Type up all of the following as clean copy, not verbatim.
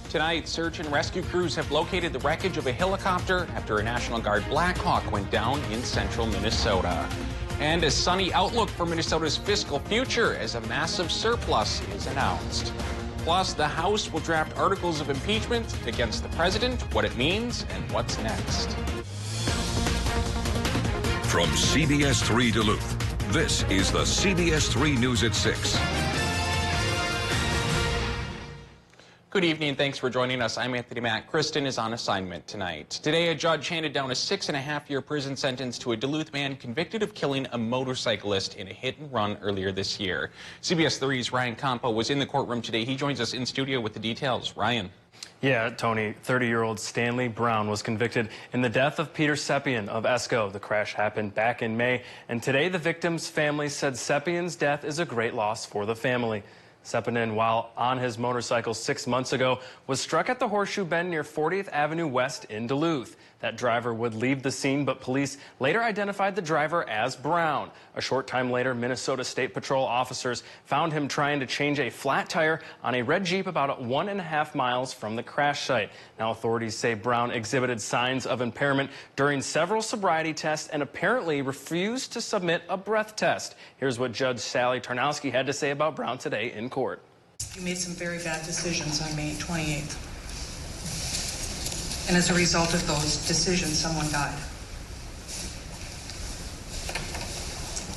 Tonight, search and rescue crews have located the wreckage of a helicopter after a National Guard Black Hawk went down in central Minnesota. And a sunny outlook for Minnesota's fiscal future as a massive surplus is announced. Plus, the House will draft articles of impeachment against the president, what it means, and what's next. From CBS3 Duluth, this is the CBS3 News at 6. Good evening, thanks for joining us. I'm Anthony Mack. Kristen is on assignment tonight. Today, a judge handed down a 6.5-year prison sentence to a Duluth man convicted of killing a motorcyclist in a hit-and-run earlier this year. CBS3's Ryan Campo was in the courtroom today. He joins us in studio with the details. Ryan. Yeah, Tony, 30-year-old Stanley Brown was convicted in the death of Peter Sepien of Esco. The crash happened back in May, and today the victim's family said Sepien's death is a great loss for the family. Sepinen, while on his motorcycle 6 months ago, was struck at the Horseshoe Bend near 40th Avenue West in Duluth. That driver would leave the scene, but police later identified the driver as Brown. A short time later, Minnesota State Patrol officers found him trying to change a flat tire on a red Jeep about 1.5 miles from the crash site. Now, authorities say Brown exhibited signs of impairment during several sobriety tests and apparently refused to submit a breath test. Here's what Judge Sally Tarnowski had to say about Brown today in court. You made some very bad decisions on May 28th. And as a result of those decisions, someone died.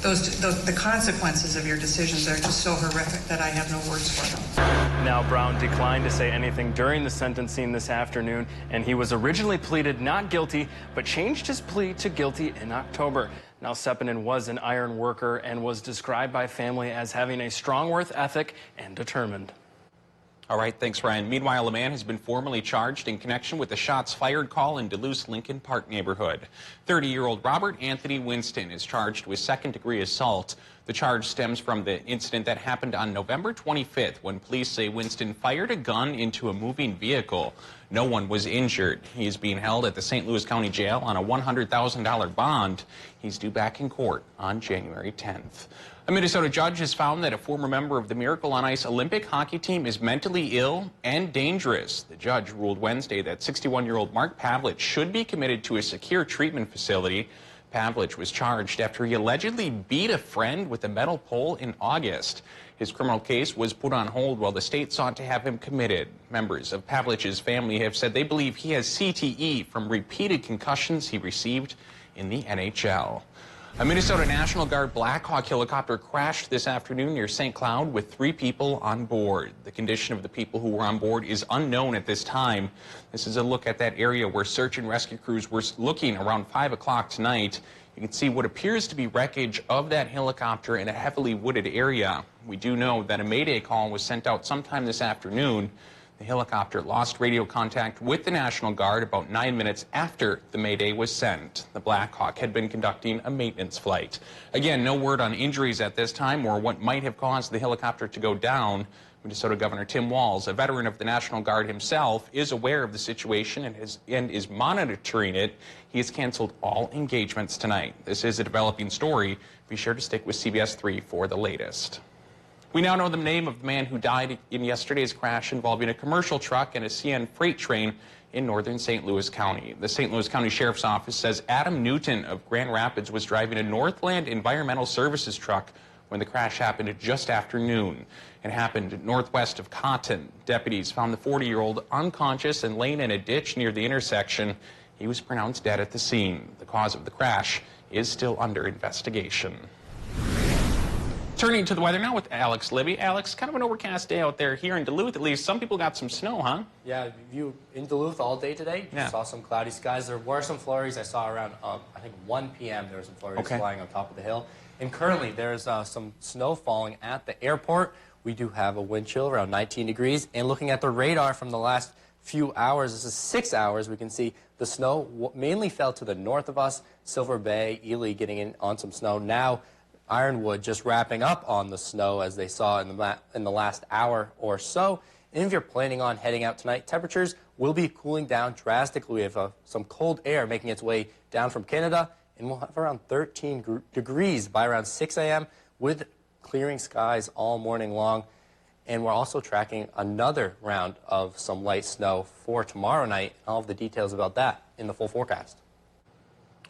The consequences of your decisions are just so horrific that I have no words for them. Now, Brown declined to say anything during the sentencing this afternoon, and he was originally pleaded not guilty, but changed his plea to guilty in October. Now, Sepinen was an iron worker and was described by family as having a strong work ethic and determined. All right, thanks, Ryan. Meanwhile, a man has been formally charged in connection with the shots fired call in Duluth's Lincoln Park neighborhood. 30-year-old Robert Anthony Winston is charged with second-degree assault. The charge stems from the incident that happened on November 25th when police say Winston fired a gun into a moving vehicle. No one was injured. He is being held at the St. Louis County Jail on a $100,000 bond. He's due back in court on January 10th. A Minnesota judge has found that a former member of the Miracle on Ice Olympic hockey team is mentally ill and dangerous. The judge ruled Wednesday that 61-year-old Mark Pavlich should be committed to a secure treatment facility. Pavlich was charged after he allegedly beat a friend with a metal pole in August. His criminal case was put on hold while the state sought to have him committed. Members of Pavlich's family have said they believe he has CTE from repeated concussions he received in the NHL. A Minnesota National Guard Black Hawk helicopter crashed this afternoon near St. Cloud with 3 people on board. The condition of the people who were on board is unknown at this time. This is a look at that area where search and rescue crews were looking around 5 o'clock tonight. You can see what appears to be wreckage of that helicopter in a heavily wooded area. We do know that a Mayday call was sent out sometime this afternoon. The helicopter lost radio contact with the National Guard about 9 minutes after the Mayday was sent. The Black Hawk had been conducting a maintenance flight. Again, no word on injuries at this time or what might have caused the helicopter to go down. Minnesota Governor Tim Walz, a veteran of the National Guard himself, is aware of the situation and is monitoring it. He has canceled all engagements tonight. This is a developing story. Be sure to stick with CBS3 for the latest. We now know the name of the man who died in yesterday's crash involving a commercial truck and a CN freight train in northern St. Louis County. The St. Louis County Sheriff's Office says Adam Newton of Grand Rapids was driving a Northland Environmental Services truck when the crash happened just after noon. It happened northwest of Cotton. Deputies found the 40-year-old unconscious and laying in a ditch near the intersection. He was pronounced dead at the scene. The cause of the crash is still under investigation. Turning to the weather now with Alex Libby. Alex, kind of an overcast day out there here in Duluth, at least. Some people got some snow, huh? Yeah, you in Duluth all day today. Yeah. Saw some cloudy skies. There were some flurries. I saw around, I think 1 p.m. there were some flurries flying on top of the hill. And currently there's some snow falling at the airport. We do have a wind chill around 19 degrees. And looking at the radar from the last few hours, this is 6 hours, we can see the snow mainly fell to the north of us. Silver Bay, Ely getting in on some snow. Now Ironwood just wrapping up on the snow as they saw in the last hour or so. And if you're planning on heading out tonight, temperatures will be cooling down drastically. We have some cold air making its way down from Canada, and we'll have around 13 degrees by around 6 a.m. with clearing skies all morning long. And we're also tracking another round of some light snow for tomorrow night. All of the details about that in the full forecast.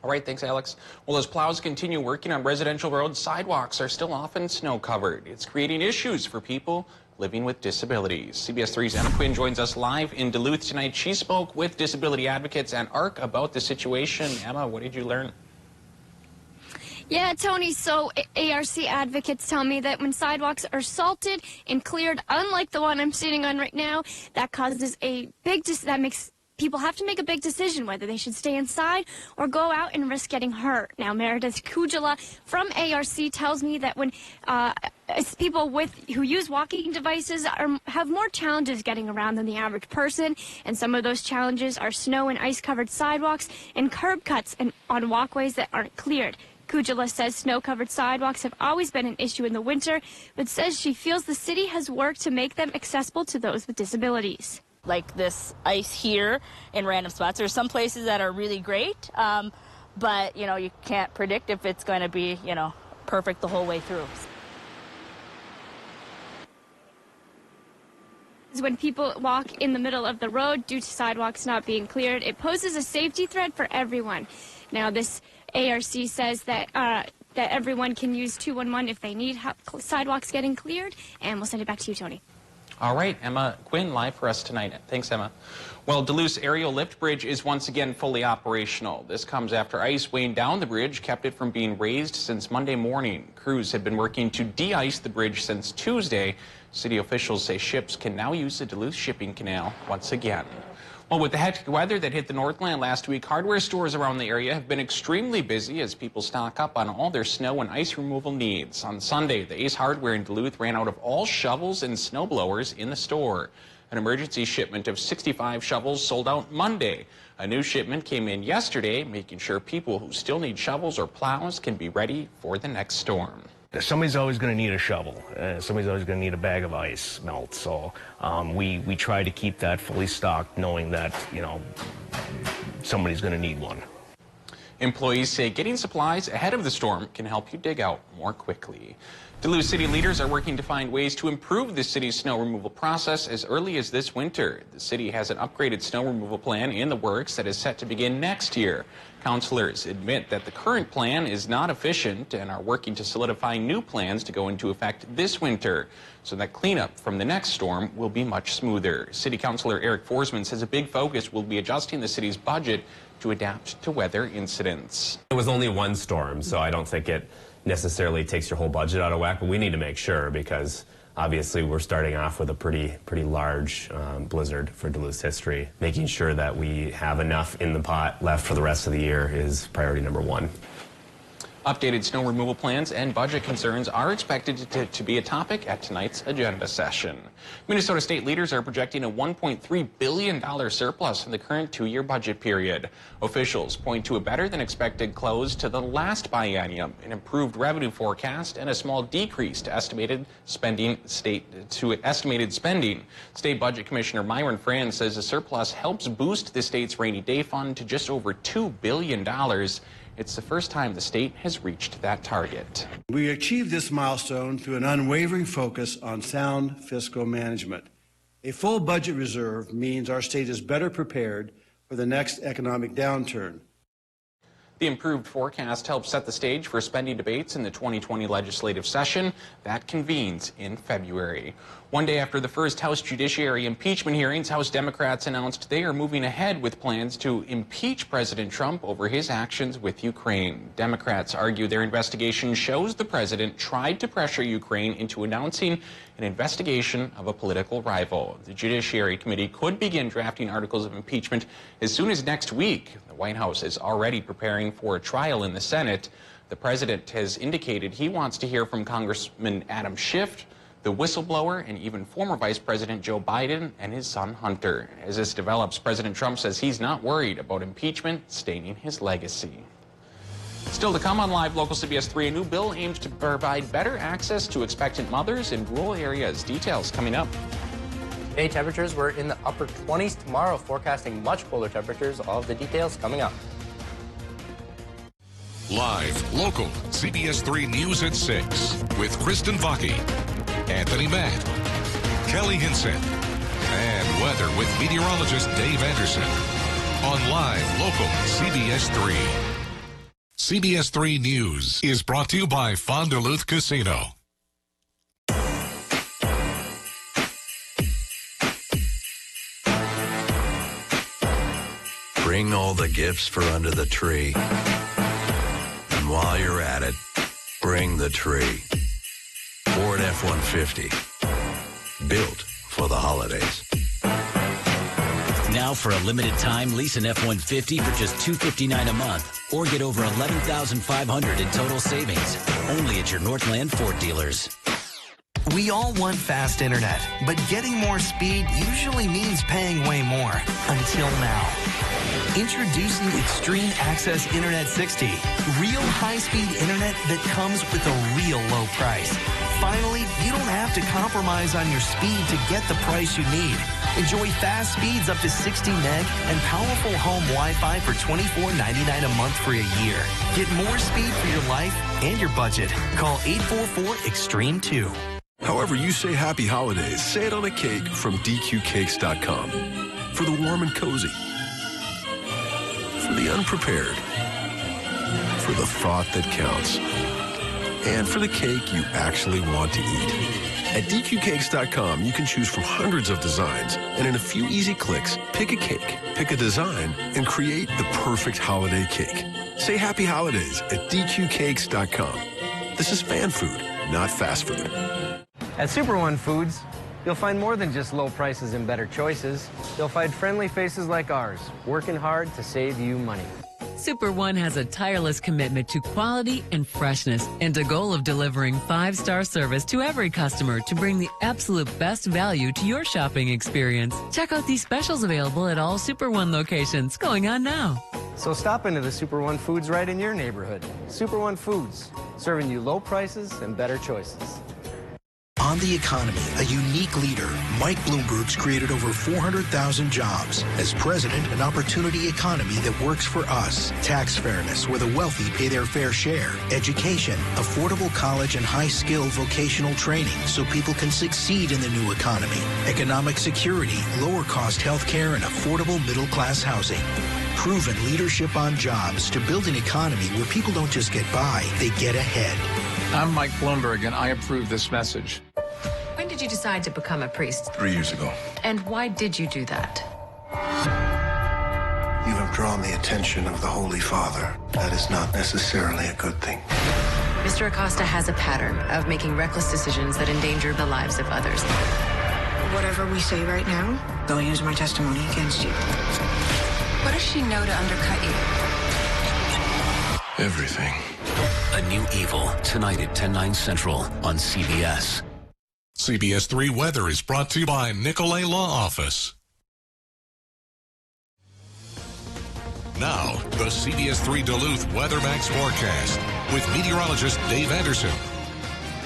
All right, thanks, Alex. Well, as plows continue working on residential roads, sidewalks are still often snow-covered. It's creating issues for people living with disabilities. CBS 3's Emma Quinn joins us live in Duluth tonight. She spoke with disability advocates and ARC about the situation. Emma, what did you learn? Yeah, Tony, so ARC advocates tell me that when sidewalks are salted and cleared, unlike the one I'm sitting on right now, that causes that makes people have to make a big decision whether they should stay inside or go out and risk getting hurt. Now, Meredith Kujala from ARC tells me that when people who use walking devices have more challenges getting around than the average person, and some of those challenges are snow and ice-covered sidewalks and curb cuts on walkways that aren't cleared. Kujala says snow-covered sidewalks have always been an issue in the winter, but says she feels the city has worked to make them accessible to those with disabilities. Like this ice here in random spots. There's some places that are really great, but, you know, you can't predict if it's going to be, you know, perfect the whole way through. When people walk in the middle of the road due to sidewalks not being cleared, it poses a safety threat for everyone. Now, this ARC says that that everyone can use 211 if they need help sidewalks getting cleared, and we'll send it back to you, Tony. All right, Emma Quinn live for us tonight. Thanks, Emma. Well, Duluth's aerial lift bridge is once again fully operational. This comes after ice weighing down the bridge kept it from being raised since Monday morning. Crews have been working to de-ice the bridge since Tuesday. City officials say ships can now use the Duluth shipping canal once again. Well, with the hectic weather that hit the Northland last week, hardware stores around the area have been extremely busy as people stock up on all their snow and ice removal needs. On Sunday, the Ace Hardware in Duluth ran out of all shovels and snow blowers in the store. An emergency shipment of 65 shovels sold out Monday. A new shipment came in yesterday, making sure people who still need shovels or plows can be ready for the next storm. Somebody's always going to need a shovel. Somebody's always going to need a bag of ice melt. So we try to keep that fully stocked, knowing that, you know, somebody's going to need one. Employees say getting supplies ahead of the storm can help you dig out more quickly. Duluth city leaders are working to find ways to improve the city's snow removal process as early as this winter. The city has an upgraded snow removal plan in the works that is set to begin next year. Councilors admit that the current plan is not efficient and are working to solidify new plans to go into effect this winter so that cleanup from the next storm will be much smoother. City Councilor Eric Forsman says a big focus will be adjusting the city's budget to adapt to weather incidents. It was only one storm, so I don't think it necessarily takes your whole budget out of whack, but we need to make sure because obviously we're starting off with a pretty large blizzard for Duluth's history. Making sure that we have enough in the pot left for the rest of the year is priority number one. Updated snow removal plans and budget concerns are expected to be a topic at tonight's agenda session. Minnesota state leaders are projecting a $1.3 billion surplus in the current two-year budget period. Officials point to a better-than-expected close to the last biennium, an improved revenue forecast, and a small decrease to estimated spending. State Budget Commissioner Myron Franz says the surplus helps boost the state's rainy day fund to just over $2 billion. It's the first time the state has reached that target. We achieved this milestone through an unwavering focus on sound fiscal management. A full budget reserve means our state is better prepared for the next economic downturn. The improved forecast helps set the stage for spending debates in the 2020 legislative session that convenes in February. One day after the first House Judiciary impeachment hearings, House Democrats announced they are moving ahead with plans to impeach President Trump over his actions with Ukraine. Democrats argue their investigation shows the president tried to pressure Ukraine into announcing an investigation of a political rival. The Judiciary Committee could begin drafting articles of impeachment as soon as next week. The White House is already preparing for a trial in the Senate. The president has indicated he wants to hear from Congressman Adam Schiff, the whistleblower, and even former Vice President Joe Biden and his son Hunter. As this develops, President Trump says he's not worried about impeachment staining his legacy. Still to come on Live Local CBS 3, a new bill aims to provide better access to expectant mothers in rural areas. Details coming up. Today, temperatures were in the upper 20s. Tomorrow, forecasting much colder temperatures. All of the details coming up. Live, local, CBS 3 News at 6 with Kristen Vaki, Anthony Matt, Kelly Hinson. And weather with meteorologist Dave Anderson. On live, local, CBS3. CBS3 News is brought to you by Fond du Lac Casino. Bring all the gifts for under the tree. And while you're at it, bring the tree. Ford F-150. Built for the holidays. Now for a limited time, lease an F-150 for just $259 a month or get over $11,500 in total savings. Only at your Northland Ford dealers. We all want fast internet, but getting more speed usually means paying way more. Until now. Introducing Extreme Access Internet 60. Real high-speed internet that comes with a real low price. Finally, you don't have to compromise on your speed to get the price you need. Enjoy fast speeds up to 60 meg and powerful home Wi-Fi for $24.99 a month for a year. Get more speed for your life and your budget. Call 844-EXTREME2. However you say happy holidays, say it on a cake from DQCakes.com. For the warm and cozy. For the unprepared. For the thought that counts. And for the cake you actually want to eat. At DQCakes.com, you can choose from hundreds of designs, and in a few easy clicks, pick a cake, pick a design, and create the perfect holiday cake. Say happy holidays at DQCakes.com. This is fan food, not fast food. At Super One Foods, you'll find more than just low prices and better choices. You'll find friendly faces like ours, working hard to save you money. Super One has a tireless commitment to quality and freshness and a goal of delivering 5-star service to every customer to bring the absolute best value to your shopping experience. Check out these specials available at all Super One locations going on now. So stop into the Super One Foods right in your neighborhood. Super One Foods, serving you low prices and better choices. On the economy, a unique leader, Mike Bloomberg's created over 400,000 jobs. As president, an opportunity economy that works for us. Tax fairness, where the wealthy pay their fair share. Education, affordable college and high-skilled vocational training so people can succeed in the new economy. Economic security, lower-cost health care, and affordable middle-class housing. Proven leadership on jobs to build an economy where people don't just get by, they get ahead. I'm Mike Bloomberg, and I approve this message. When did you decide to become a priest? 3 years ago. And why did you do that? You have drawn the attention of the Holy Father. That is not necessarily a good thing. Mr. Acosta has a pattern of making reckless decisions that endanger the lives of others. Whatever we say right now, they'll use my testimony against you. What does she know to undercut you? Everything. A New Evil, tonight at 10/9 Central on CBS. CBS3 weather is brought to you by Nicolay Law Office. Now, the CBS3 Duluth WeatherMax forecast with meteorologist Dave Anderson.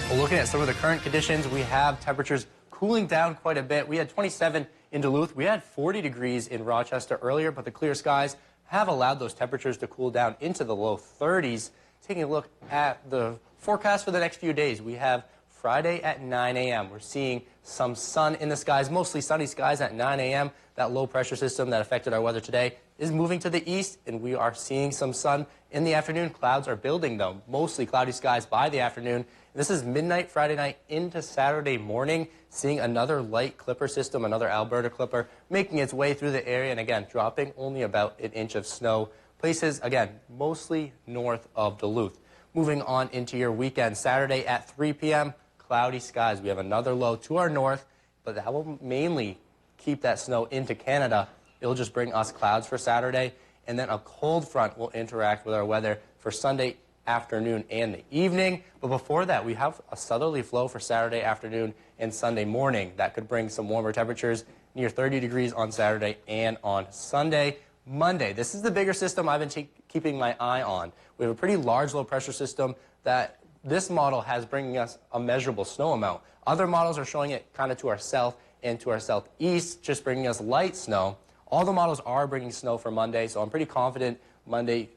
Well, looking at some of the current conditions, we have temperatures cooling down quite a bit. We had 27 in Duluth. We had 40 degrees in Rochester earlier, but the clear skies have allowed those temperatures to cool down into the low 30s. Taking a look at the forecast for the next few days, we have Friday at 9 a.m. We're seeing some sun in the skies, mostly sunny skies at 9 a.m. That low pressure system that affected our weather today is moving to the east, and we are seeing some sun in the afternoon. Clouds are building, though, mostly cloudy skies by the afternoon. This is midnight Friday night into Saturday morning, seeing another light clipper system, another Alberta clipper, making its way through the area, and again, dropping only about an inch of snow. Places, again, mostly north of Duluth. Moving on into your weekend, Saturday at 3 p.m., cloudy skies. We have another low to our north, but that will mainly keep that snow into Canada. It'll just bring us clouds for Saturday, and then a cold front will interact with our weather for Sunday afternoon and the evening. But before that, we have a southerly flow for Saturday afternoon and Sunday morning. That could bring some warmer temperatures near 30 degrees on Saturday and on Sunday. Monday, this is the bigger system I've been keeping my eye on. We have a pretty large low pressure system that this model has bringing us a measurable snow amount. Other models are showing it kind of to our south and to our southeast, just bringing us light snow. All the models are bringing snow for Monday, so I'm pretty confident Monday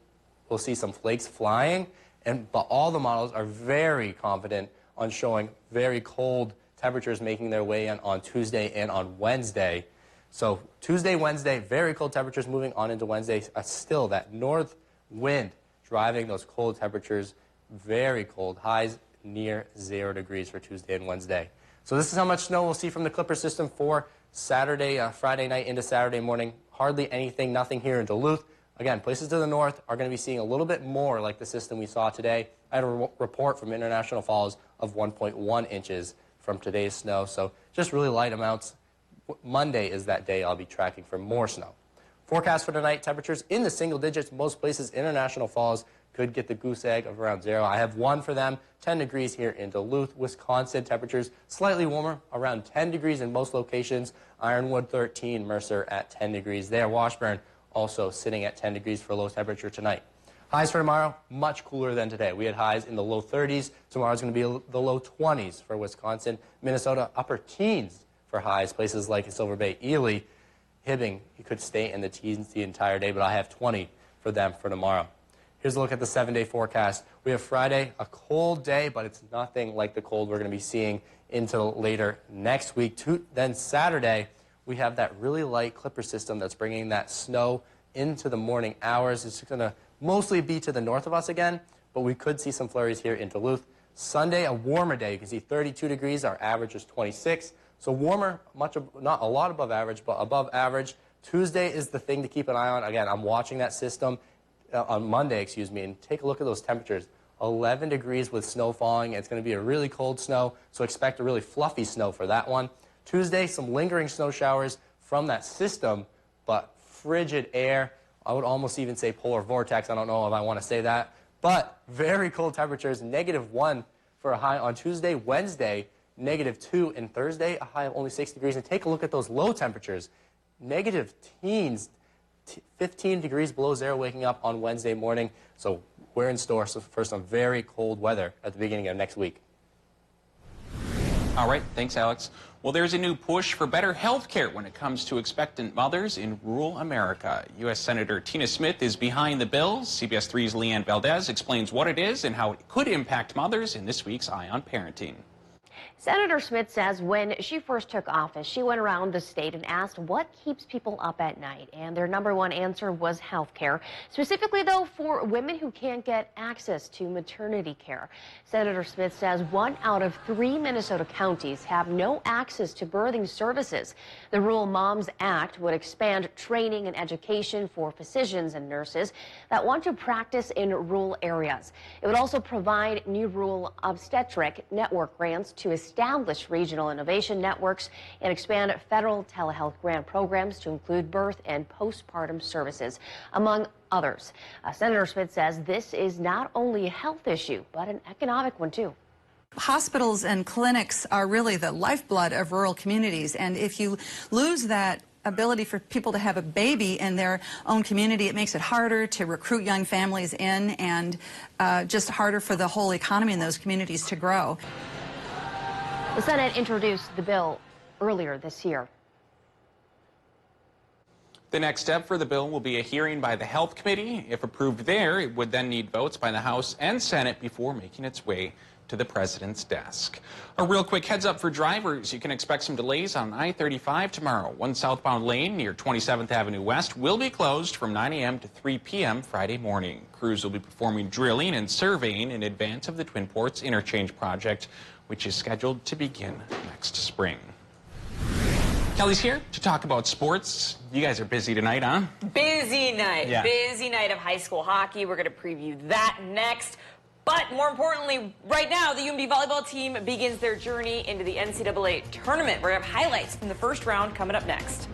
we'll see some flakes flying. But all the models are very confident on showing very cold temperatures making their way in on Tuesday and on Wednesday. So Tuesday, Wednesday, very cold temperatures moving on into Wednesday. Still that north wind driving those cold temperatures, very cold, highs near 0 degrees for Tuesday and Wednesday. So this is how much snow we'll see from the Clipper system for Saturday, Friday night into Saturday morning. Hardly anything, nothing here in Duluth. Again, places to the north are going to be seeing a little bit more like the system we saw today. I had a report from International Falls of 1.1 inches from today's snow, so just really light amounts. Monday is that day I'll be tracking for more snow. Forecast for tonight, temperatures in the single digits. Most places, International Falls could get the goose egg of around 0. I have 1 for them, 10 degrees here in Duluth. Wisconsin, temperatures slightly warmer, around 10 degrees in most locations. Ironwood 13, Mercer at 10 degrees there. Washburn also sitting at 10 degrees for low temperature tonight. Highs for tomorrow, much cooler than today. We had highs in the low 30s. Tomorrow's going to be the low 20s for Wisconsin. Minnesota, upper teens for highs. Places like Silver Bay, Ely, Hibbing, you could stay in the teens the entire day, but I have 20 for them for tomorrow. Here's a look at the 7-day forecast. We have Friday, a cold day, but it's nothing like the cold we're going to be seeing until later next week. Then Saturday, we have that really light Clipper system that's bringing that snow into the morning hours. It's going to mostly be to the north of us again, but we could see some flurries here in Duluth. Sunday, a warmer day. You can see 32 degrees. Our average is 26. So warmer, not a lot above average, but above average. Tuesday is the thing to keep an eye on. Again, I'm watching that system on Monday, and take a look at those temperatures. 11 degrees with snow falling. It's going to be a really cold snow, so expect a really fluffy snow for that one. Tuesday, some lingering snow showers from that system, but frigid air. I would almost even say polar vortex. I don't know if I want to say that. But very cold temperatures, -1 for a high on Tuesday. Wednesday, -2, and Thursday, a high of only 6 degrees. And take a look at those low temperatures. Negative teens, 15 degrees below 0 waking up on Wednesday morning. So we're in store for some very cold weather at the beginning of next week. All right, thanks, Alex. Well, there's a new push for better health care when it comes to expectant mothers in rural America. U.S. Senator Tina Smith is behind the bill. CBS3's Leanne Valdez explains what it is and how it could impact mothers in this week's Eye on Parenting. Senator Smith says when she first took office, she went around the state and asked what keeps people up at night. And their #1 answer was health care, specifically, though, for women who can't get access to maternity care. Senator Smith says 1 out of 3 Minnesota counties have no access to birthing services. The Rural Moms Act would expand training and education for physicians and nurses that want to practice in rural areas. It would also provide new rural obstetric network grants to establish regional innovation networks and expand federal telehealth grant programs to include birth and postpartum services, among others. Senator Smith says this is not only a health issue, but an economic one, too. Hospitals and clinics are really the lifeblood of rural communities, and if you lose that ability for people to have a baby in their own community, it makes it harder to recruit young families in, and just harder for the whole economy in those communities to grow. The Senate introduced the bill earlier this year. The next step for the bill will be a hearing by the Health Committee. If approved there, it would then need votes by the House and Senate before making its way to the President's desk. A real quick heads up for drivers. You can expect some delays on I-35 tomorrow. One southbound lane near 27th Avenue West will be closed from 9 a.m. to 3 p.m. Friday morning. Crews will be performing drilling and surveying in advance of the Twin Ports Interchange project, which is scheduled to begin next spring. Kelly's here to talk about sports. You guys are busy tonight, huh? Busy night. Yeah. Busy night of high school hockey. We're going to preview that next. But more importantly, right now, the UMD volleyball team begins their journey into the NCAA tournament. We're going to have highlights from the first round coming up next.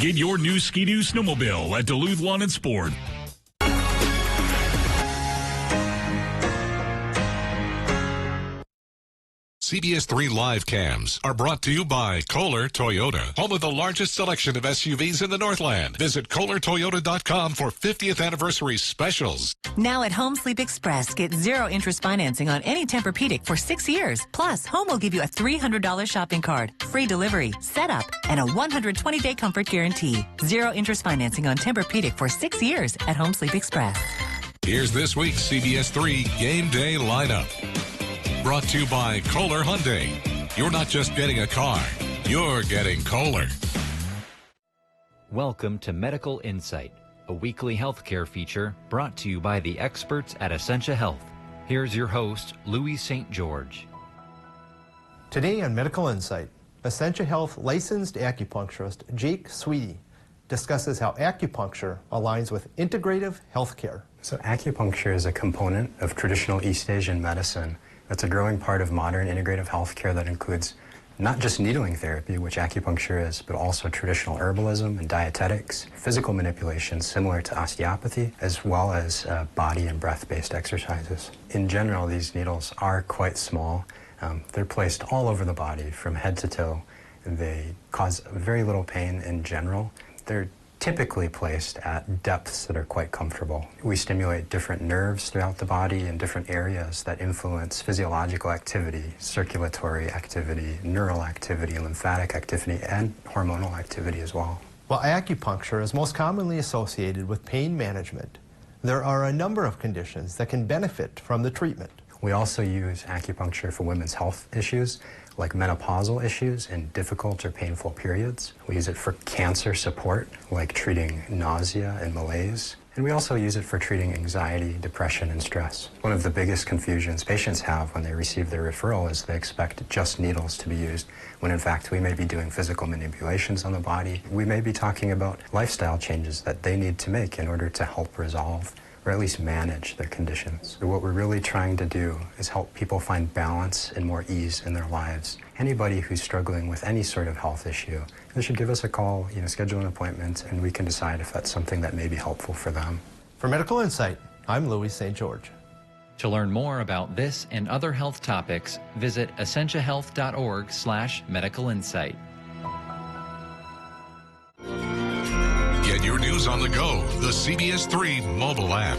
Get your new Ski-Doo snowmobile at Duluth Lawn and Sport. CBS3 Live Cams are brought to you by Kohler Toyota, home of the largest selection of SUVs in the Northland. Visit KohlerToyota.com for 50th anniversary specials. Now at Home Sleep Express, get 0 interest financing on any Tempur-Pedic for 6 years. Plus, Home will give you a $300 shopping card, free delivery, setup, and a 120-day comfort guarantee. 0 interest financing on Tempur-Pedic for 6 years at Home Sleep Express. Here's this week's CBS3 Game Day lineup. Brought to you by Kohler Hyundai. You're not just getting a car, you're getting Kohler. Welcome to Medical Insight, a weekly healthcare feature brought to you by the experts at Essentia Health. Here's your host, Louis St. George. Today on Medical Insight, Essentia Health licensed acupuncturist Jake Sweetie discusses how acupuncture aligns with integrative healthcare. So acupuncture is a component of traditional East Asian medicine. That's a growing part of modern integrative healthcare that includes not just needling therapy, which acupuncture is, but also traditional herbalism and dietetics, physical manipulation similar to osteopathy, as well as body and breath-based exercises. In general, these needles are quite small. They're placed all over the body from head to toe. They cause very little pain in general. They're typically placed at depths that are quite comfortable. We stimulate different nerves throughout the body in different areas that influence physiological activity, circulatory activity, neural activity, lymphatic activity, and hormonal activity as well. While acupuncture is most commonly associated with pain management, there are a number of conditions that can benefit from the treatment. We also use acupuncture for women's health issues, like menopausal issues and difficult or painful periods. We use it for cancer support, like treating nausea and malaise. And we also use it for treating anxiety, depression, and stress. One of the biggest confusions patients have when they receive their referral is they expect just needles to be used, when in fact we may be doing physical manipulations on the body. We may be talking about lifestyle changes that they need to make in order to help resolve or at least manage their conditions. So what we're really trying to do is help people find balance and more ease in their lives. Anybody who's struggling with any sort of health issue, they should give us a call, schedule an appointment, and we can decide if that's something that may be helpful for them. For Medical Insight, I'm Louis St. George. To learn more about this and other health topics, visit essentiahealth.org/medical insight. Get your news on the go, the CBS3 mobile app.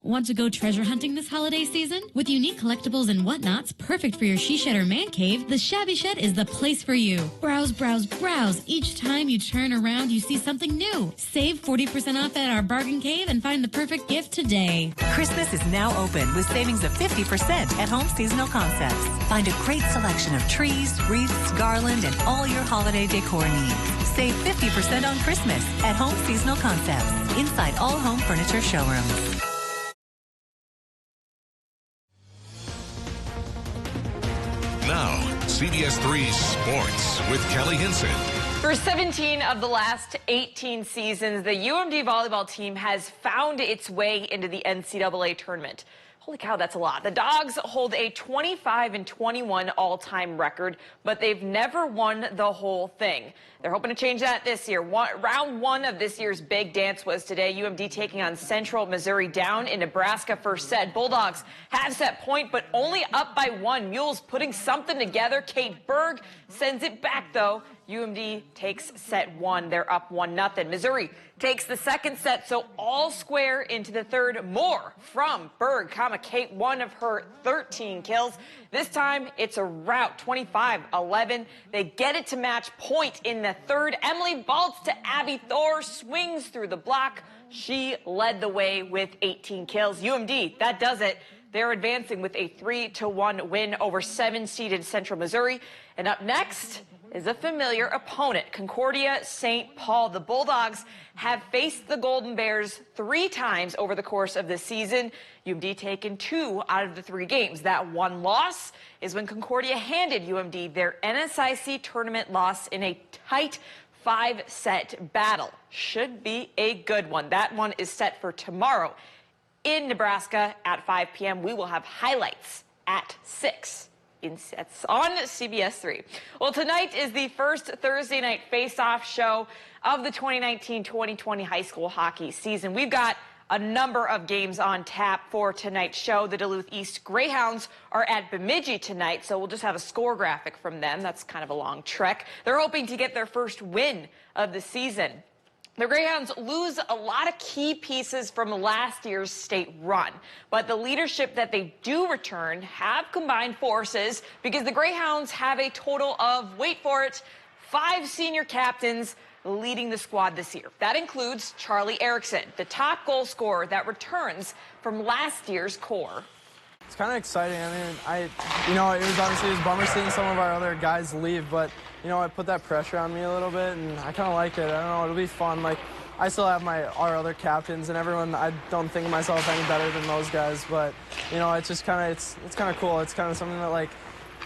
Want to go treasure hunting this holiday season? With unique collectibles and whatnots perfect for your she shed or man cave, the Shabby Shed is the place for you. Browse, browse, browse. Each time you turn around, you see something new. Save 40% off at our bargain cave and find the perfect gift today. Christmas is now open with savings of 50% at Home Seasonal Concepts. Find a great selection of trees, wreaths, garland, and all your holiday decor needs. Save 50% on Christmas at Home Seasonal Concepts, inside all home furniture showrooms. Now, CBS3 Sports with Kelly Hinson. For 17 of the last 18 seasons, the UMD volleyball team has found its way into the NCAA tournament. Holy cow, that's a lot. The Dogs hold a 25-21 all-time record, but they've never won the whole thing. They're hoping to change that this year. Round one of this year's big dance was today. UMD taking on Central Missouri down in Nebraska first set. Bulldogs have set point, but only up by one. Mules putting something together. Kate Berg sends it back, though. UMD takes set one. They're up 1-0. Missouri takes the second set, so all square into the third. More from Berg, Kate, one of her 13 kills. This time, it's a rout, 25-11. They get it to match point in the third. Emily Baltz to Abby Thor, swings through the block. She led the way with 18 kills. UMD, that does it. They're advancing with a 3-1 win over 7-seeded Central Missouri. And up next is a familiar opponent, Concordia St. Paul. The Bulldogs have faced the Golden Bears 3 times over the course of the season. UMD taken 2 out of the 3 games. That one loss is when Concordia handed UMD their NSIC tournament loss in a tight 5-set battle. Should be a good one. That one is set for tomorrow in Nebraska at 5 p.m. We will have highlights at 6. It's on CBS3. Well, tonight is the first Thursday night face-off show of the 2019-2020 high school hockey season. We've got a number of games on tap for tonight's show. The Duluth East Greyhounds are at Bemidji tonight, so we'll just have a score graphic from them. That's kind of a long trek. They're hoping to get their first win of the season. The Greyhounds lose a lot of key pieces from last year's state run, but the leadership that they do return have combined forces because the Greyhounds have a total of, wait for it, 5 senior captains leading the squad this year. That includes Charlie Erickson, the top goal scorer that returns from last year's core. It's kind of exciting. I mean, it was obviously a bummer seeing some of our other guys leave, but, it put that pressure on me a little bit, and I kind of like it. I don't know, it'll be fun. Like, I still have our other captains and everyone. I don't think of myself any better than those guys, but, it's just kind of, it's kind of cool. It's kind of something that, like,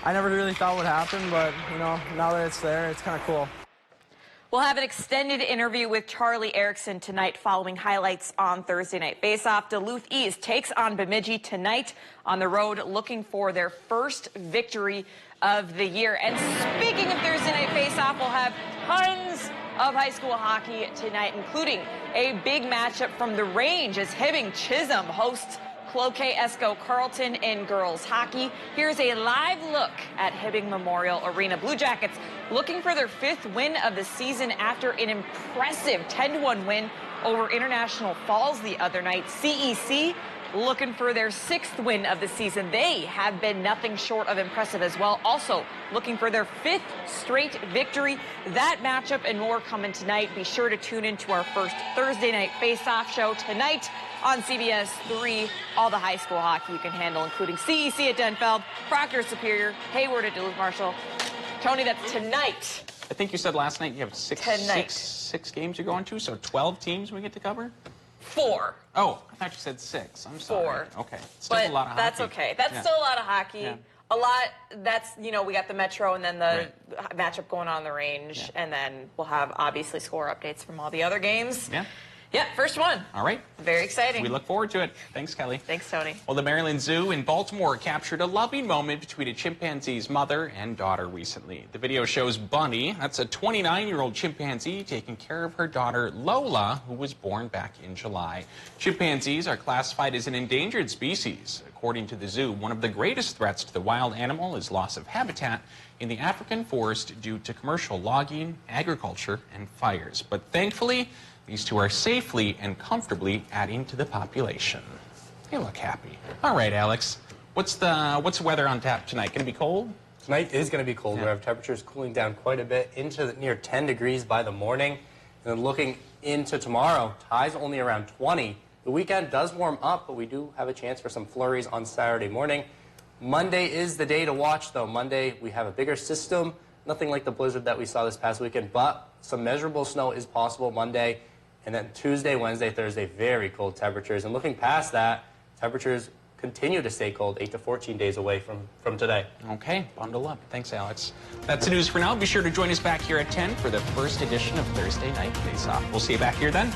I never really thought would happen, but, now that it's there, it's kind of cool. We'll have an extended interview with Charlie Erickson tonight following highlights on Thursday Night Faceoff. Duluth East takes on Bemidji tonight on the road, looking for their first victory of the year. And speaking of Thursday Night Faceoff, we'll have tons of high school hockey tonight, including a big matchup from the range as Hibbing Chisholm hosts Cloquet Esco Carleton in girls hockey. Here's a live look at Hibbing Memorial Arena. Blue Jackets looking for their 5th win of the season after an impressive 10-1 win over International Falls the other night. CEC looking for their 6th win of the season. They have been nothing short of impressive as well. Also looking for their 5th straight victory. That matchup and more coming tonight. Be sure to tune into our first Thursday Night Face-Off show tonight on CBS3. All the high school hockey you can handle, including CEC at Denfeld, Proctor Superior, Hayward at Duluth Marshall. Tony, that's tonight. I think you said last night you have six games you're going to, so 12 teams we get to cover? 4. Oh, I thought you said 6. I'm sorry. 4. Okay. Still a lot of hockey. That's okay. That's still a lot of hockey. Yeah. A lot, that's, we got the Metro and then the matchup going on the range. And then we'll have, obviously, score updates from all the other games. Yeah, first one. All right. Very exciting. We look forward to it. Thanks, Kelly. Thanks, Tony. Well, the Maryland Zoo in Baltimore captured a loving moment between a chimpanzee's mother and daughter recently. The video shows Bunny, that's a 29-year-old chimpanzee, taking care of her daughter Lola, who was born back in July. Chimpanzees are classified as an endangered species. According to the zoo, one of the greatest threats to the wild animal is loss of habitat in the African forest due to commercial logging, agriculture, and fires. But thankfully, these two are safely and comfortably adding to the population. They look happy. All right, Alex. What's the weather on tap tonight? Going to be cold? Tonight is going to be cold. We have temperatures cooling down quite a bit into near 10 degrees by the morning. And then looking into tomorrow, highs only around 20. The weekend does warm up, but we do have a chance for some flurries on Saturday morning. Monday is the day to watch, though. Monday, we have a bigger system. Nothing like the blizzard that we saw this past weekend, but some measurable snow is possible Monday. And then Tuesday, Wednesday, Thursday, very cold temperatures. And looking past that, temperatures continue to stay cold 8 to 14 days away from today. Okay, bundle up. Thanks, Alex. That's the news for now. Be sure to join us back here at 10 for the first edition of Thursday Night Face-Off. We'll see you back here then.